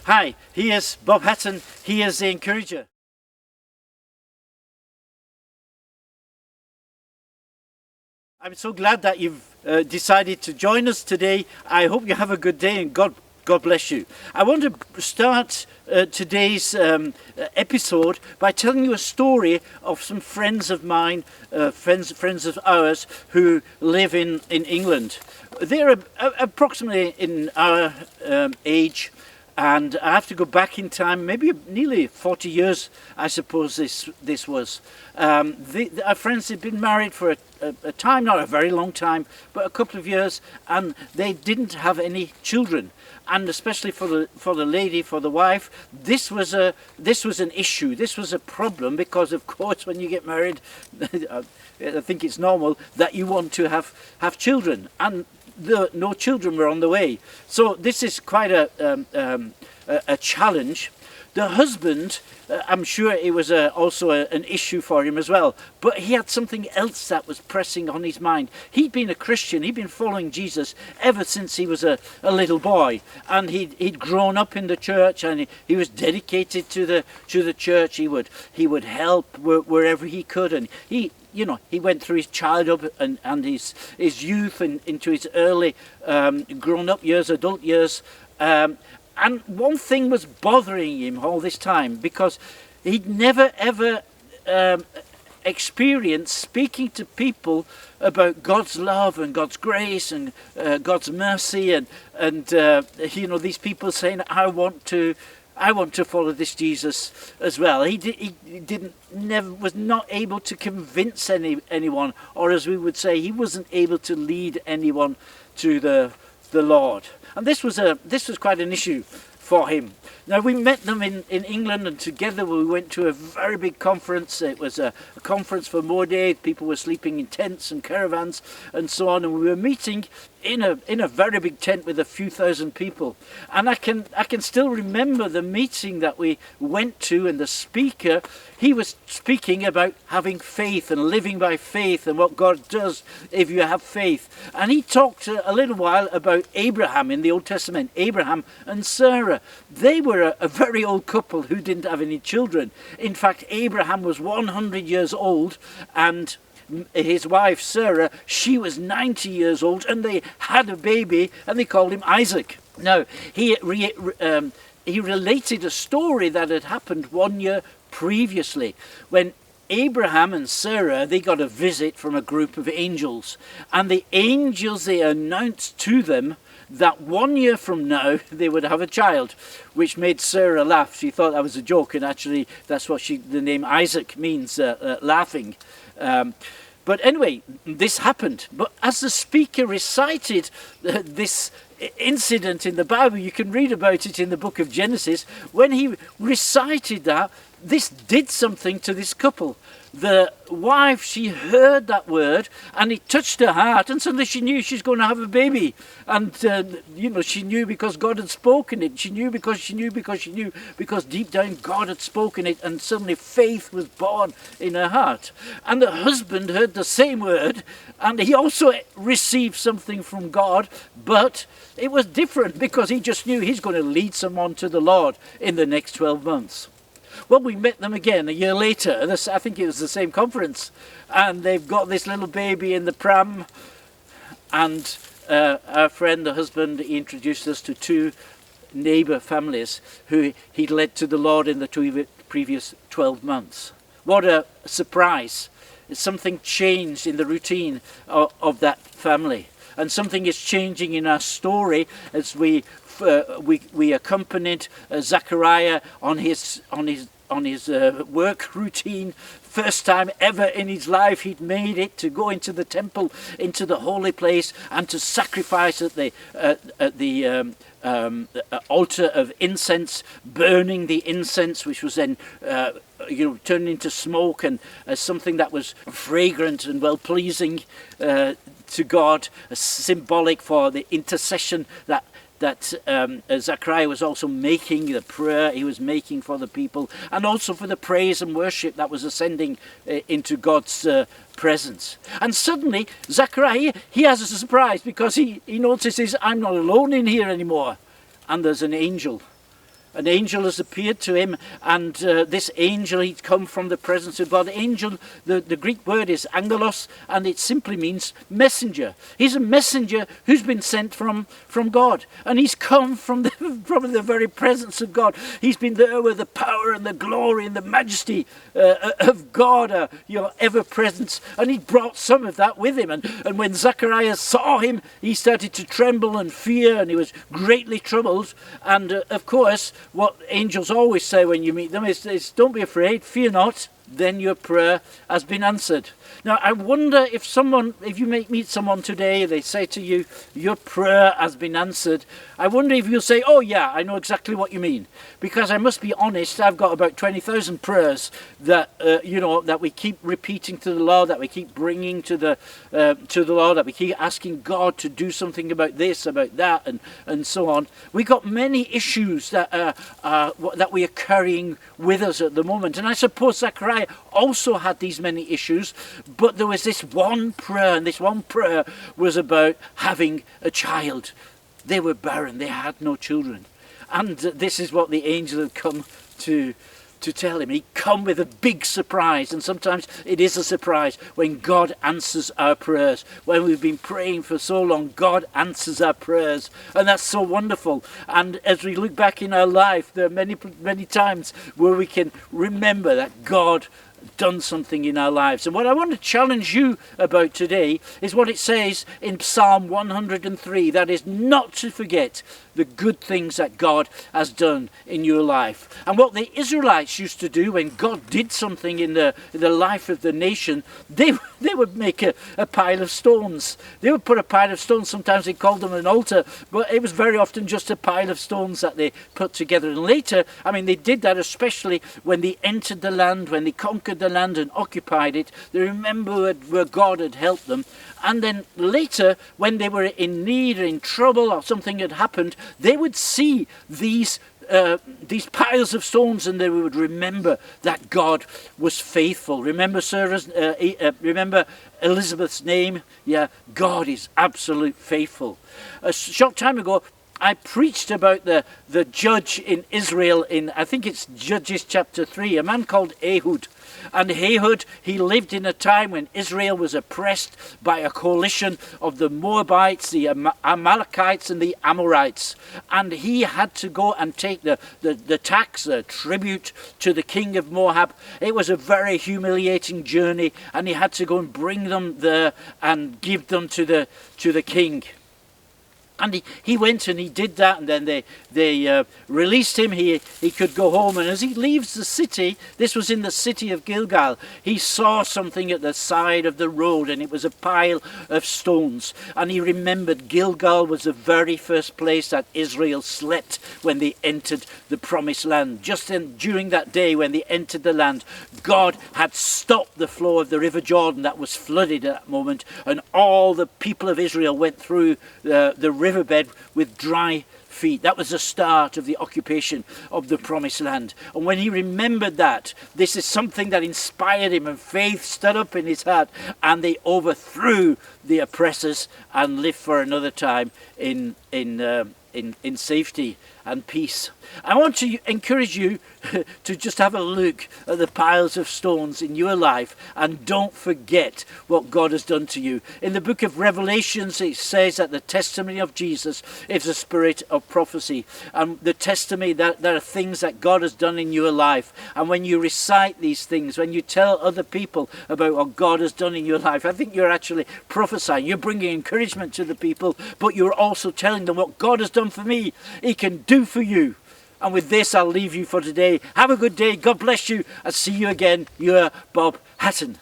Hi, he is Bob Hatton. He is the encourager. I'm so glad that you've decided to join us today. I hope you have a good day and God bless you. I want to start today's episode by telling you a story of some friends of mine, friends of ours who live in England. They're approximately in our age, and I have to go back in time, maybe nearly 40 years, I suppose this was. Our friends had been married for a time, not a very long time, but a couple of years, and they didn't have any children. And especially for the lady, for the wife, this was an issue. This was a problem because, of course, when you get married, I think it's normal that you want to have children, and no children were on the way. So this is quite a challenge. The husband, I'm sure it was also an issue for him as well, but he had something else that was pressing on his mind. He'd been a Christian, he'd been following Jesus ever since he was a little boy, and he'd grown up in the church, and he was dedicated to the church. He would help wherever he could, and he went through his childhood and his youth and into his early grown-up years, adult years. And one thing was bothering him all this time, because he'd never ever experienced speaking to people about God's love and God's grace and God's mercy, and these people saying, I want to follow this Jesus as well. He was not able to convince anyone, or as we would say, he wasn't able to lead anyone to the Lord. And this was quite an issue for him. Now, we met them in England, and together we went to a very big conference. It was a conference for more days. People were sleeping in tents and caravans and so on, and we were meeting in a very big tent with a few thousand people. And I can still remember the meeting that we went to, and the speaker, he was speaking about having faith and living by faith and what God does if you have faith. And he talked a little while about Abraham in the Old Testament, Abraham and Sarah. They were a very old couple who didn't have any children. In fact, Abraham was 100 years old, and his wife Sarah, she was 90 years old, and they had a baby, and they called him Isaac. Now, he related a story that had happened 1 year previously, when Abraham and Sarah, they got a visit from a group of angels, and the angels, they announced to them that 1 year from now they would have a child, which made Sarah laugh. She thought that was a joke, and actually that's what the name Isaac means, laughing. But anyway, this happened. But as the speaker recited this incident in the Bible, you can read about it in the book of Genesis, when he recited that, this did something to this couple. The wife, she heard that word, and it touched her heart, and suddenly she knew she's going to have a baby. And she knew because God had spoken it. She knew because deep down God had spoken it, and suddenly faith was born in her heart. And the husband heard the same word, and he also received something from God, but it was different because he just knew he's going to lead someone to the Lord in the next 12 months. Well, we met them again a year later. I think it was the same conference. And they've got this little baby in the pram. And our friend, the husband, he introduced us to two neighbour families who he'd led to the Lord in the previous 12 months. What a surprise. Something changed in the routine of that family. And something is changing in our story as we accompanied Zechariah on his work routine. First time ever in his life he'd made it to go into the temple, into the holy place, and to sacrifice at the altar of incense, burning the incense, which was then turned into smoke and something that was fragrant and well pleasing to God, symbolic for the intercession that Zechariah was also making, the prayer he was making for the people, and also for the praise and worship that was ascending into God's presence. And suddenly Zechariah, he has a surprise, because he notices, I'm not alone in here anymore, and there's an angel An angel has appeared to him, and this angel, he'd come from the presence of God. Angel, the Greek word is angelos, and it simply means messenger. He's a messenger who's been sent from God, and he's come from the very presence of God. He's been there with the power and the glory and the majesty of God, ever presence, and he brought some of that with him. And when Zechariah saw him, he started to tremble and fear, and he was greatly troubled. And of course, what angels always say when you meet them is don't be afraid, fear not, then your prayer has been answered. Now, I wonder if you meet someone today, they say to you, your prayer has been answered. I wonder if you'll say, oh yeah, I know exactly what you mean. Because I must be honest, I've got about 20,000 prayers that, that we keep repeating to the Lord, that we keep bringing to the Lord, that we keep asking God to do something about this, about that, and so on. We've got many issues that we are carrying with us at the moment. And I suppose Zechariah also had these many issues, but there was this one prayer, and this one prayer was about having a child. They were barren, they had no children. And this is what the angel had come to tell him. He'd come with a big surprise, and sometimes it is a surprise when God answers our prayers. When we've been praying for so long, God answers our prayers, and that's so wonderful. And as we look back in our life, there are many times where we can remember that God done something in our lives. And what I want to challenge you about today is what it says in Psalm 103, that is not to forget the good things that God has done in your life. And what the Israelites used to do when God did something in the life of the nation, they would make a pile of stones. They would put a pile of stones, sometimes they called them an altar, but it was very often just a pile of stones that they put together. And later, they did that especially when they entered the land, when they conquered the land and occupied it. They remembered where God had helped them. And then later, when they were in need or in trouble or something had happened, they would see these piles of stones, and they would remember that God was faithful. Remember remember Elizabeth's name? Yeah, God is absolute faithful. A short time ago, I preached about the judge in Israel in, I think it's Judges chapter 3, a man called Ehud. And Ehud, he lived in a time when Israel was oppressed by a coalition of the Moabites, the Amalekites, and the Amorites. And he had to go and take the tax, the tribute to the king of Moab. It was a very humiliating journey, and he had to go and bring them there and give them to the king. And he went and he did that, and then they released him. He could go home, and as he leaves the city, this was in the city of Gilgal, he saw something at the side of the road, and it was a pile of stones. And he remembered Gilgal was the very first place that Israel slept when they entered the promised land. Just during that day when they entered the land, God had stopped the flow of the river Jordan that was flooded at that moment, and all the people of Israel went through the riverbed with dry feet. That was the start of the occupation of the promised land. And when he remembered that, this is something that inspired him, and faith stood up in his heart, and they overthrew the oppressors and lived for another time in safety and peace. I want to encourage you to just have a look at the piles of stones in your life, and don't forget what God has done to you. In the book of Revelations, it says that the testimony of Jesus is the spirit of prophecy, and the testimony that there are things that God has done in your life. And when you recite these things, when you tell other people about what God has done in your life, I think you're actually prophesying. You're bringing encouragement to the people, but you're also telling them what God has done for me, He can do for you. And with this, I'll leave you for today. Have a good day. God bless you. I'll see you again. You're Bob Hatton.